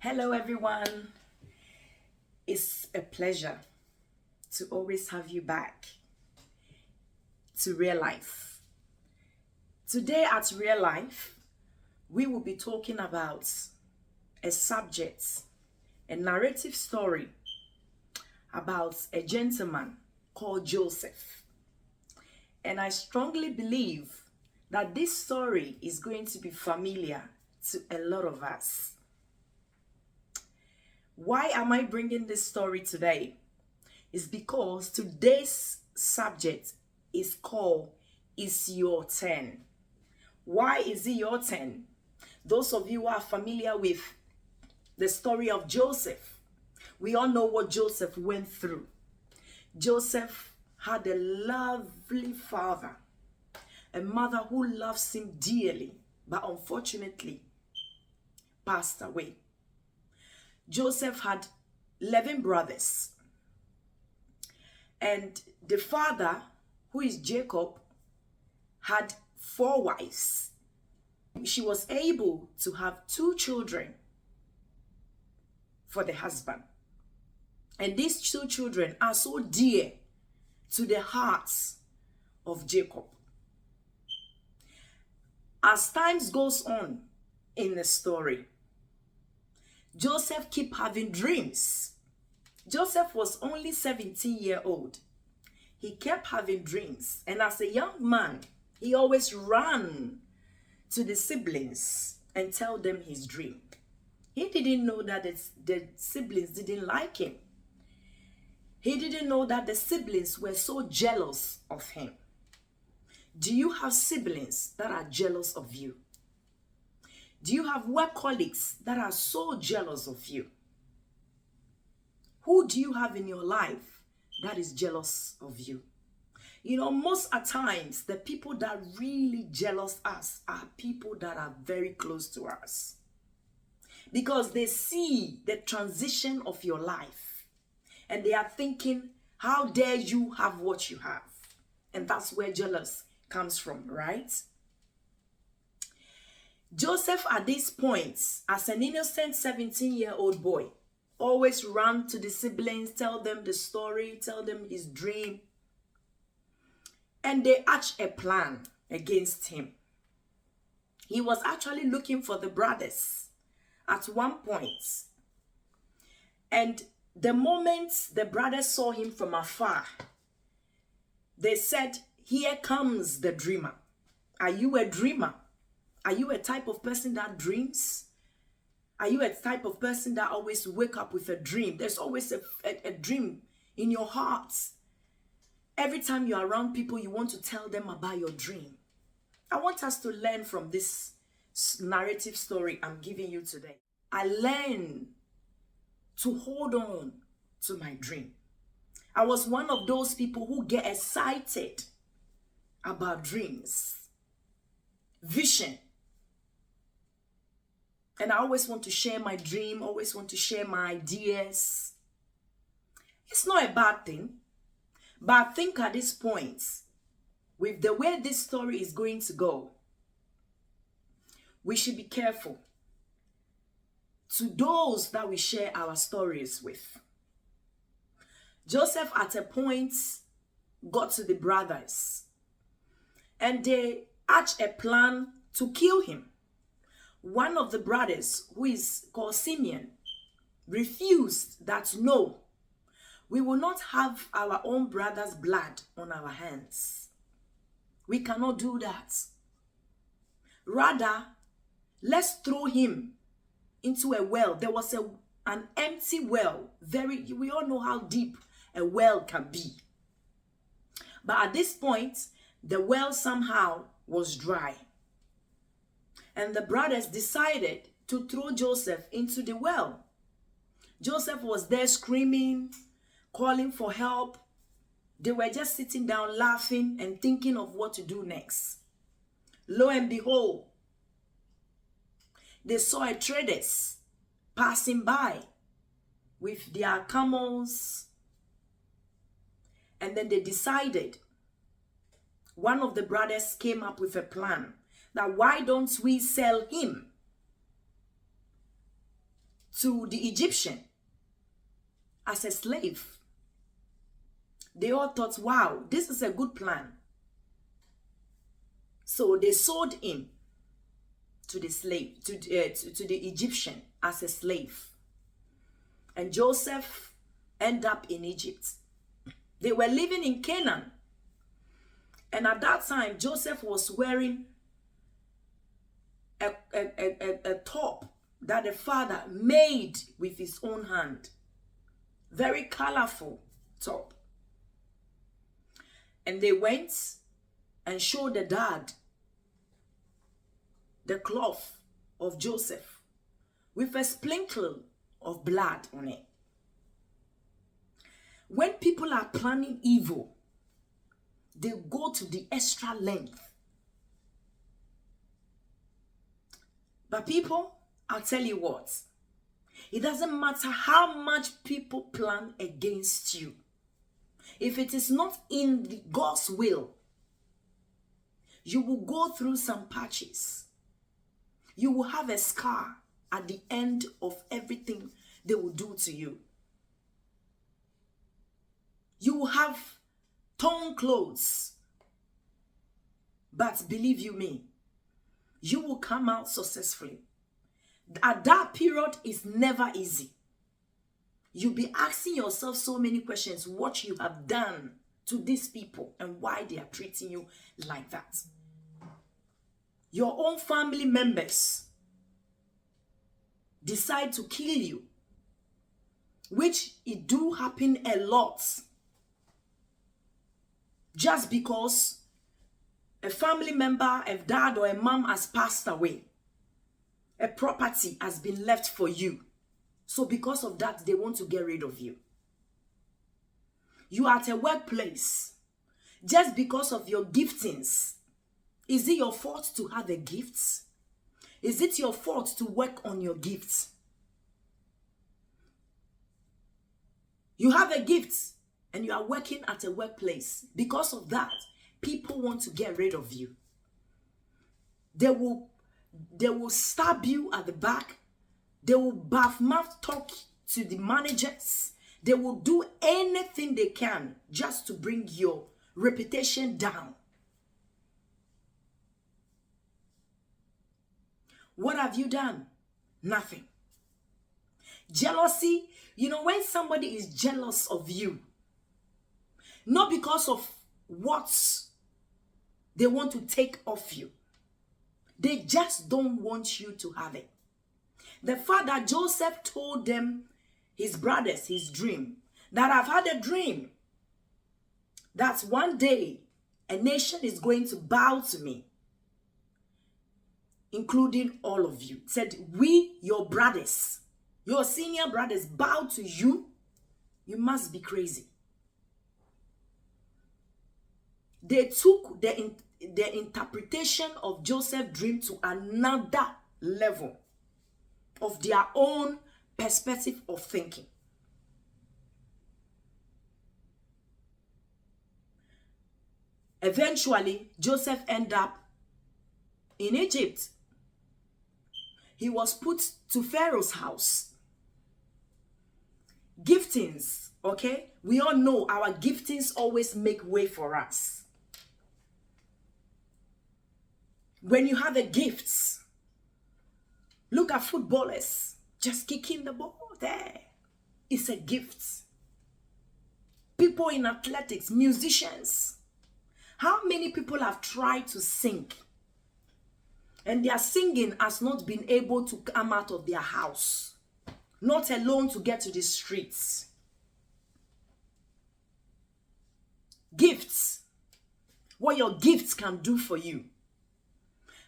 Hello, everyone. It's a pleasure to always have you back to Real Life. Today at Real Life, we will be talking about a subject, a narrative story about a gentleman called Joseph. And I strongly believe that this story is going to be familiar to a lot of us. Why am I bringing this story today? It's because today's subject is called It's Your Turn. Why is it your turn? Those of you who are familiar with the story of Joseph, we all know what Joseph went through. Joseph had a lovely father, a mother who loves him dearly, but unfortunately passed away. Joseph had 11 brothers. And the father, who is Jacob, had 4 wives. She was able to have 2 children for the husband. And these 2 children are so dear to the hearts of Jacob. As time goes on in the story, Joseph kept having dreams. Joseph was only 17-years old. He kept having dreams. And as a young man, he always ran to the siblings and tell them his dream. He didn't know that the siblings didn't like him. He didn't know that the siblings were so jealous of him. Do you have siblings that are jealous of you? Do you have work colleagues that are so jealous of you? Who do you have in your life that is jealous of you? You know, most at times, the people that really jealous us are people that are very close to us. Because they see the transition of your life. And they are thinking, how dare you have what you have? And that's where jealous comes from, right? Joseph, at this point, as an innocent 17-year-old boy, always ran to the siblings, tell them the story, tell them his dream. And they hatched a plan against him. He was actually looking for the brothers at one point. And the moment the brothers saw him from afar, they said, "Here comes the dreamer." Are you a dreamer? Are you a type of person that dreams? Are you a type of person that always wake up with a dream? There's always a dream in your heart. Every time you're around people, you want to tell them about your dream. I want us to learn from this narrative story I'm giving you today. I learned to hold on to my dream. I was one of those people who get excited about dreams, vision. And I always want to share my dream, always want to share my ideas. It's not a bad thing. But I think at this point, with the way this story is going to go, we should be careful to those that we share our stories with. Joseph at a point got to the brothers and they hatched a plan to kill him. One of the brothers, who is called Simeon, refused that no, we will not have our own brother's blood on our hands. We cannot do that. Rather, let's throw him into a well. There was an empty well. We all know how deep a well can be. But at this point, the well somehow was dry. And the brothers decided to throw Joseph into the well. Joseph was there screaming, calling for help. They were just sitting down laughing and thinking of what to do next. Lo and behold, they saw a traders passing by with their camels. And then they decided, one of the brothers came up with a plan that why don't we sell him to the Egyptian as a slave. They all thought, wow, this is a good plan. So they sold him to the slave, to the Egyptian as a slave. And Joseph ended up in Egypt. They were living in Canaan. And at that time, Joseph was wearing a top that the father made with his own hand. Very colorful top. And they went and showed the dad the cloth of Joseph with a sprinkle of blood on it. When people are planning evil, they go to the extra length. But people, I'll tell you what, it doesn't matter how much people plan against you. If it is not in God's will, you will go through some patches. You will have a scar at the end of everything they will do to you. You will have torn clothes. But believe you me, you will come out successfully. At that period, it's never easy. You'll be asking yourself so many questions, what you have done to these people and why they are treating you like that. Your own family members decide to kill you, which it do happen a lot. Just because a family member, a dad or a mom has passed away, a property has been left for you. So because of that, they want to get rid of you. You are at a workplace. Just because of your giftings, is it your fault to have a gift? Is it your fault to work on your gifts? You have a gift and you are working at a workplace. Because of that, people want to get rid of you. They will stab you at the back. They will mouth talk to the managers. They will do anything they can just to bring your reputation down. What have you done? Nothing. Jealousy, when somebody is jealous of you, not because of what they want to take off you, they just don't want you to have it. The father, Joseph, told them, his brothers, his dream, that I've had a dream that one day a nation is going to bow to me, including all of you. Said, we, your brothers, your senior brothers, bow to you. You must be crazy. They took the interpretation of Joseph's dream to another level of their own perspective of thinking. Eventually, Joseph ended up in Egypt. He was put to Pharaoh's house. Giftings, okay? We all know our giftings always make way for us. When you have a gift, look at footballers just kicking the ball there. It's a gift. People in athletics, musicians. How many people have tried to sing and their singing has not been able to come out of their house, not alone to get to the streets? Gifts. What your gifts can do for you.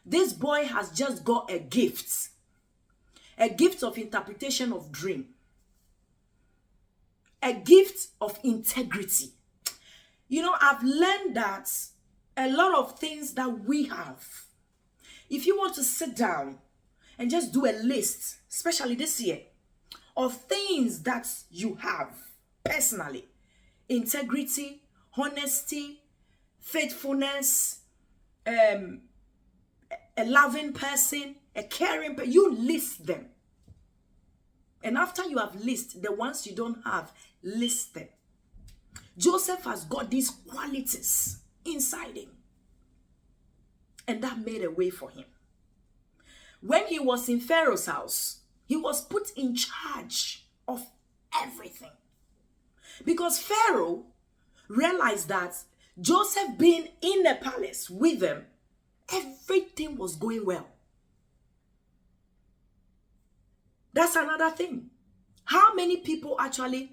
This boy has just got a gift of interpretation of dream, a gift of integrity. I've learned that a lot of things that we have, if you want to sit down and just do a list, especially this year, of things that you have personally, integrity, honesty, faithfulness, a loving person, a caring person, you list them. And after you have listed the ones you don't have, list them. Joseph has got these qualities inside him. And that made a way for him. When he was in Pharaoh's house, he was put in charge of everything. Because Pharaoh realized that Joseph being in the palace with them, everything was going well. That's another thing. How many people actually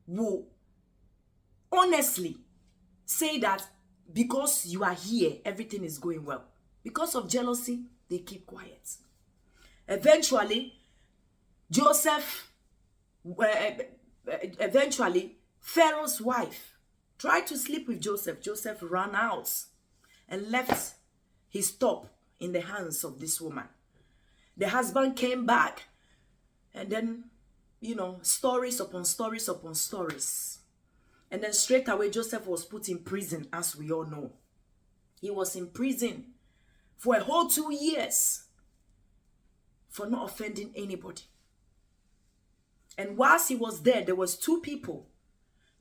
will honestly say that because you are here, everything is going well? Because of jealousy, they keep quiet. Eventually, Pharaoh's wife tried to sleep with Joseph. Joseph ran out and left his top in the hands of this woman. The husband came back, and then, stories upon stories upon stories. And then straight away, Joseph was put in prison, as we all know. He was in prison for a whole 2 years for not offending anybody. And whilst he was there was 2 people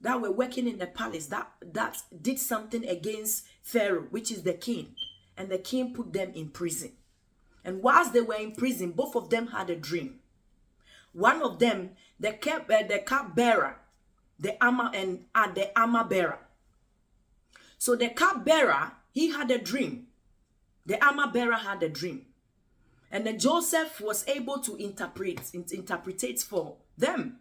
that were working in the palace that did something against Pharaoh, which is the king. And the king put them in prison. And whilst they were in prison, both of them had a dream. One of them, the cupbearer, the armor bearer. So the cupbearer, he had a dream. The armor bearer had a dream. And then Joseph was able to interpret for them.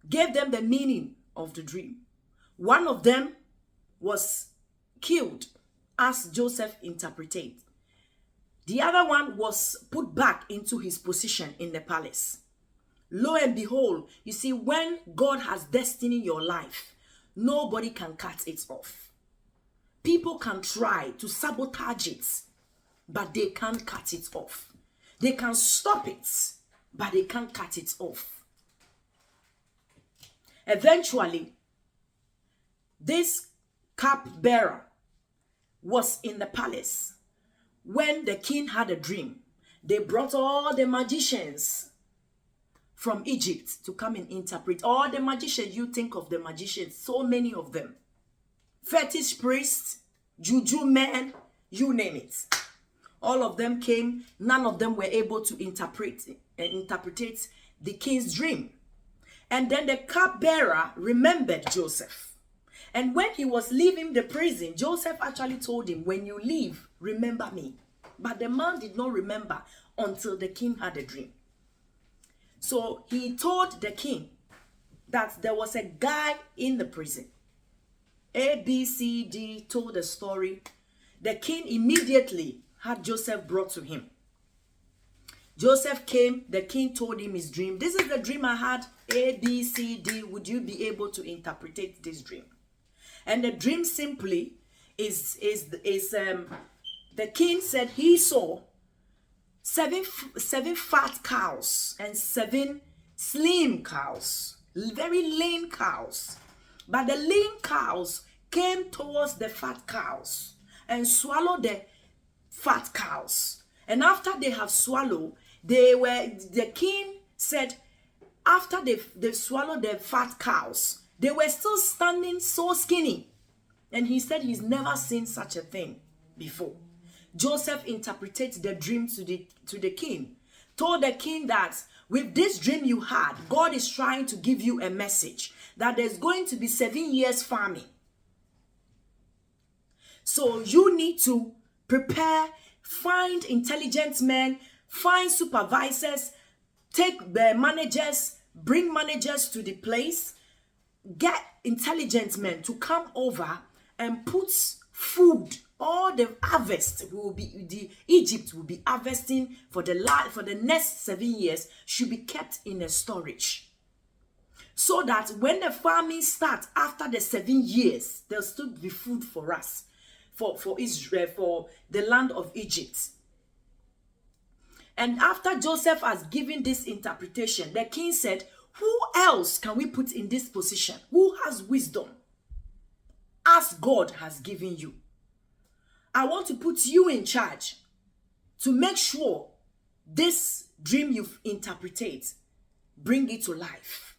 Gave them the meaning of the dream. One of them was killed as Joseph interpreted. The other one was put back into his position in the palace. Lo and behold, you see, when God has destiny in your life, nobody can cut it off. People can try to sabotage it, but they can't cut it off. They can stop it, but they can't cut it off. Eventually, this cupbearer was in the palace. When the king had a dream, they brought all the magicians from Egypt to come and interpret. All the magicians, you think of the magicians, so many of them. Fetish priests, juju men, you name it. All of them came, none of them were able to interpret the king's dream. And then the cupbearer remembered Joseph. And when he was leaving the prison, Joseph actually told him, when you leave, remember me. But the man did not remember until the king had a dream. So he told the king that there was a guy in the prison. A, B, C, D told the story. The king immediately had Joseph brought to him. Joseph came, the king told him his dream. This is the dream I had, A, B, C, D. Would you be able to interpret this dream? And the dream simply is the king said he saw seven fat cows and 7 slim cows, very lean cows. But the lean cows came towards the fat cows and swallowed the fat cows. And after they have swallowed, the king said, after they swallowed the fat cows, they were still standing so skinny. And he said he's never seen such a thing before. Joseph interpreted the dream to the king. Told the king that with this dream you had, God is trying to give you a message that there's going to be 7 years famine. So you need to prepare, find intelligent men, find supervisors, take the managers, bring managers to the place, get intelligent men to come over and put food. All the harvest Egypt will be harvesting for the next 7 years should be kept in a storage. So that when the famine starts after the 7 years, there'll still be food for us, for Israel, for the land of Egypt. And after Joseph has given this interpretation, the king said, who else can we put in this position? Who has wisdom? As God has given you. I want to put you in charge to make sure this dream you've interpreted bring it to life.